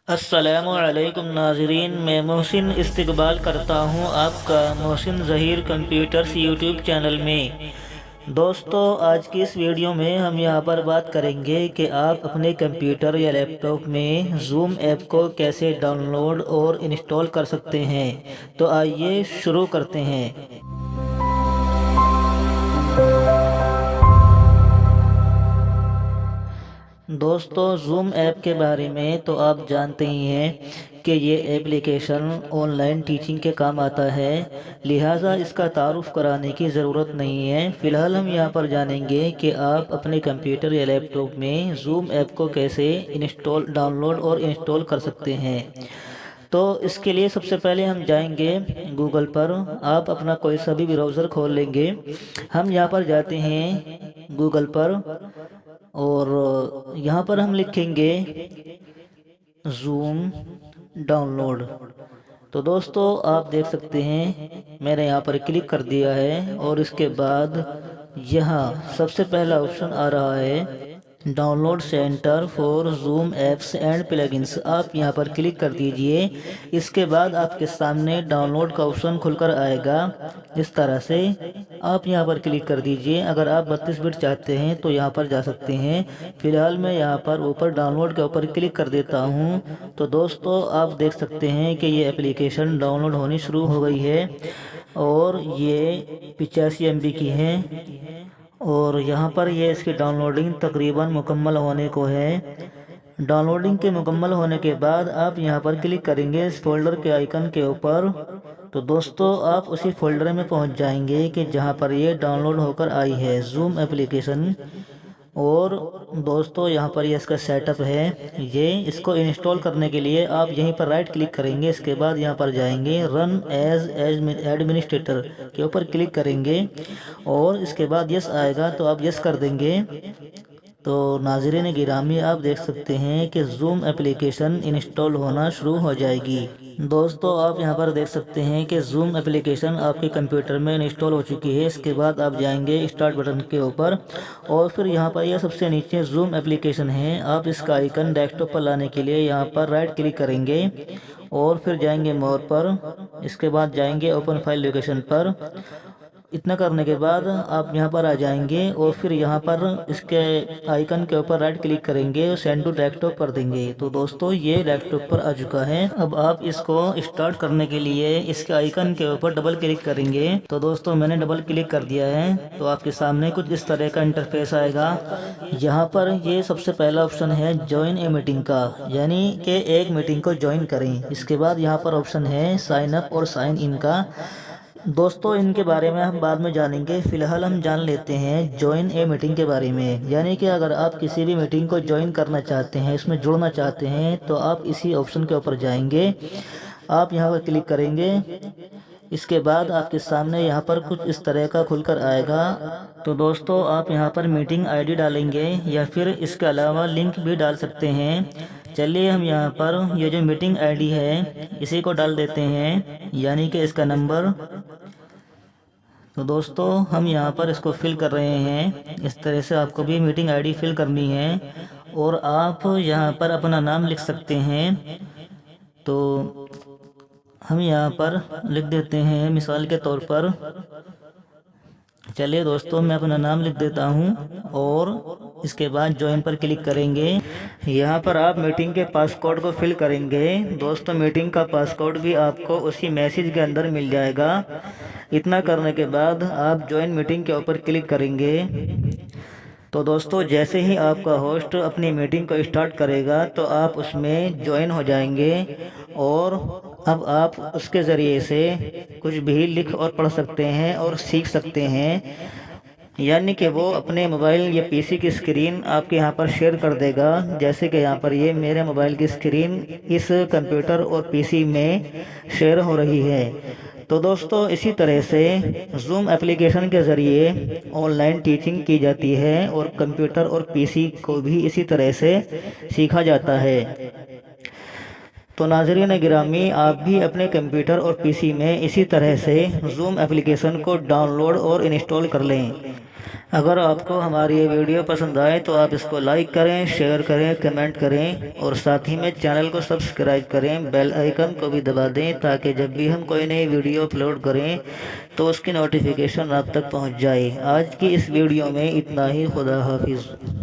अस्सलामुअलैकुम नाज़रीन, मैं मोहसिन इस्तकबाल करता हूँ आपका Mohsin Zaheer computers YouTube channel में। दोस्तों, आज की इस वीडियो में हम यहाँ पर बात करेंगे कि आप अपने कंप्यूटर या लैपटॉप में ज़ूम ऐप को कैसे डाउनलोड और इंस्टॉल कर सकते हैं। तो आइए शुरू करते हैं। दोस्तों, ज़ूम ऐप के बारे में तो आप जानते ही हैं कि ये एप्लीकेशन ऑनलाइन टीचिंग के काम आता है, लिहाजा इसका तारुफ कराने की ज़रूरत नहीं है। फ़िलहाल हम यहाँ पर जानेंगे कि आप अपने कंप्यूटर या लैपटॉप में ज़ूम ऐप को कैसे डाउनलोड और इंस्टॉल कर सकते हैं। तो इसके लिए सबसे पहले हम जाएंगे गूगल पर। आप अपना कोई सा भी ब्राउज़र खोल लेंगे। हम यहाँ पर जाते हैं गूगल पर और यहाँ पर हम लिखेंगे ज़ूम डाउनलोड। तो दोस्तों, आप देख सकते हैं मैंने यहाँ पर क्लिक कर दिया है और इसके बाद यहाँ सबसे पहला ऑप्शन आ रहा है download centre for zoom apps and plugins. आप यहां पर क्लिक कर दीजिए। इसके बाद आपके सामने डाउनलोड का ऑप्शन खुलकर आएगा। इस तरह से आप यहां पर क्लिक कर दीजिए। अगर आप 32 बिट चाहते हैं तो यहां पर जा सकते हैं। फिलहाल मैं यहां पर ऊपर डाउनलोड के ऊपर क्लिक कर देता हूं। तो दोस्तों, आप देख सकते हैं कि ये एप्लीकेशन डाउनलोड होनी शुरू हो गई है और ये 85 MB की है और यहाँ पर ये इसकी डाउनलोडिंग तकरीबन मुकम्मल होने को है। डाउनलोडिंग के मुकम्मल होने के बाद आप यहाँ पर क्लिक करेंगे इस फोल्डर के आइकन के ऊपर। तो दोस्तों, आप उसी फोल्डर में पहुँच जाएंगे कि जहाँ पर ये डाउनलोड होकर आई है ज़ूम एप्लीकेशन। और दोस्तों, यहाँ पर ये इसका सेटअप है। ये इसको इंस्टॉल करने के लिए आप यहीं पर राइट क्लिक करेंगे। इसके बाद यहाँ पर जाएंगे रन एज एडमिनिस्ट्रेटर के ऊपर क्लिक करेंगे और इसके बाद यस आएगा तो आप यस कर देंगे। तो नाज़रीन गिरामी, आप देख सकते हैं कि ज़ूम एप्लीकेशन इंस्टॉल होना शुरू हो जाएगी। दोस्तों, आप यहां पर देख सकते हैं कि ज़ूम एप्लीकेशन आपके कंप्यूटर में इंस्टॉल हो चुकी है। इसके बाद आप जाएंगे स्टार्ट बटन के ऊपर और फिर यहां पर यह सबसे नीचे ज़ूम एप्लीकेशन है। आप इसका आइकन डेस्कटॉप पर लाने के लिए यहां पर राइट क्लिक करेंगे और फिर जाएंगे मोर पर। इसके बाद जाएंगे ओपन फाइल लोकेशन पर। इतना करने के बाद आप यहाँ पर आ जाएंगे और फिर यहाँ पर इसके आइकन के ऊपर राइट क्लिक करेंगे और सेंड टू डेस्कटॉप कर देंगे। तो दोस्तों, ये डेस्कटॉप पर आ चुका है। अब आप इसको स्टार्ट करने के लिए इसके आइकन के ऊपर डबल क्लिक करेंगे। तो दोस्तों, मैंने डबल क्लिक कर दिया है। तो आपके सामने कुछ इस तरह का इंटरफेस आएगा। यहाँ पर ये सबसे पहला ऑप्शन है ज्वाइन ए मीटिंग का, यानी कि एक मीटिंग को ज्वाइन करें। इसके बाद यहाँ पर ऑप्शन है साइन अप और साइन इन का। दोस्तों, इनके बारे में हम बाद में जानेंगे। फ़िलहाल हम जान लेते हैं ज्वाइन ए मीटिंग के बारे में। यानी कि अगर आप किसी भी मीटिंग को ज्वाइन करना चाहते हैं, इसमें जुड़ना चाहते हैं, तो आप इसी ऑप्शन के ऊपर जाएंगे। आप यहाँ पर क्लिक करेंगे। इसके बाद आपके सामने यहाँ पर कुछ इस तरह का खुलकर आएगा। तो दोस्तों, आप यहाँ पर मीटिंग आईडी डालेंगे या फिर इसके अलावा लिंक भी डाल सकते हैं। चलिए, हम यहाँ पर ये जो मीटिंग आईडी है इसी को डाल देते हैं, यानी कि इसका नंबर। तो दोस्तों, हम यहाँ पर इसको फिल कर रहे हैं। इस तरह से आपको भी मीटिंग आईडी फिल करनी है और आप यहाँ पर अपना नाम लिख सकते हैं। तो हम यहाँ पर लिख देते हैं मिसाल के तौर पर। चलिए दोस्तों, मैं अपना नाम लिख देता हूँ और इसके बाद ज्वाइन पर क्लिक करेंगे। यहाँ पर आप मीटिंग के पासकोड को फिल करेंगे। दोस्तों, मीटिंग का पासकोड भी आपको उसी मैसेज के अंदर मिल जाएगा। इतना करने के बाद आप ज्वाइन मीटिंग के ऊपर क्लिक करेंगे। तो दोस्तों, जैसे ही आपका होस्ट अपनी मीटिंग को स्टार्ट करेगा तो आप उसमें ज्वाइन हो जाएंगे और अब आप उसके ज़रिए से कुछ भी लिख और पढ़ सकते हैं और सीख सकते हैं। यानी कि वो अपने मोबाइल या पीसी की स्क्रीन आपके यहाँ पर शेयर कर देगा। जैसे कि यहाँ पर ये मेरे मोबाइल की स्क्रीन इस कंप्यूटर और पीसी में शेयर हो रही है। तो दोस्तों, इसी तरह से ज़ूम एप्लीकेशन के ज़रिए ऑनलाइन टीचिंग की जाती है और कंप्यूटर और पीसी को भी इसी तरह से सीखा जाता है। तो नाज़रीन गिरामी, आप भी अपने कंप्यूटर और पीसी में इसी तरह से ज़ूम एप्लीकेशन को डाउनलोड और इंस्टॉल कर लें। अगर आपको हमारी ये वीडियो पसंद आए तो आप इसको लाइक करें, शेयर करें, कमेंट करें और साथ ही में चैनल को सब्सक्राइब करें, बेल आइकन को भी दबा दें ताकि जब भी हम कोई नई वीडियो अपलोड करें तो उसकी नोटिफिकेशन आप तक पहुंच जाए। आज की इस वीडियो में इतना ही। खुदा हाफिज़।